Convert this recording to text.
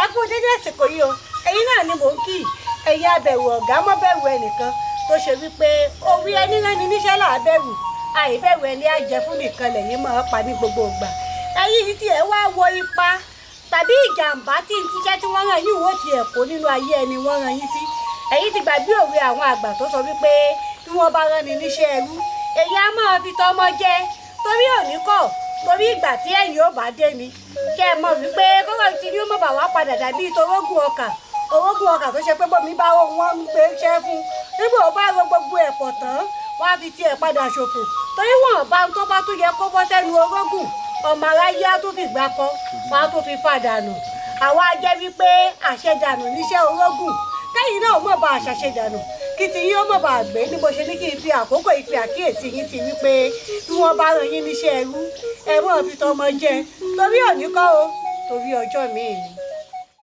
ẹ kú dédé àsìkò yìí o ẹ̀yin náà ni mò ń kí ẹ̀yin abẹ̀wò ọ̀gá mọ́ bẹ̀rù ẹnìkan tó ṣe wípé orí ẹni rán ni níṣẹ́ là á bẹ̀rù àìbẹ̀rù ẹni àjẹ fún nìkan lẹ́yìn máa pa ní gbogbo ìgbà ẹ̀yin yìí tiẹ̀ wá wo ipa tàbí ìjàmbá tí ń tíṣẹ́ tí wọ́n rán yín wò tiẹ̀ kó nínú ayé ẹni wọ́n rán yín sí ẹ̀yin ti gbàgbé òwe àwọn àgbà tó sọ wípé bí wọ́n bá rán ni níṣẹ́ ẹrú èyí á máa fi tọmọ jẹ torí òní kọ́ torí ìgbà tí ẹ̀yin ò bá dé ni kẹ́ ẹ mọ̀ wípé kọ́kọ́ tí yóò mọ̀ bá wá padà dàbí torógùn ọkà tó ṣe pé bómi bá wọn ń gbé iṣẹ́ fún nígbà ó bá ro gbogbo ẹ̀ pọ̀ tán wọ́n á fi tiẹ̀ padà ṣòfò torí wọn bá tó bá tún yẹ kó bọ́ sẹ́nu orógùn ọmọ aráyé á tún fi gbà kọ́ wọn á tún fi fàdànù àwa jẹ́ wípé àṣẹdànù níṣẹ́ orógùn kẹ́yìn náà mọ̀ bá àṣàṣedànù kí ti yín ó mọ̀ bá gbé ní bó ṣe ní kí n fi àkókò ìpè àkíyèsí yín sí wípé bí wọ́n bá rán yín níṣẹ́ ẹrú ẹ mọ̀ fi tọmọ jẹ torí òní kọ́ o torí ọjọ́ míì ni.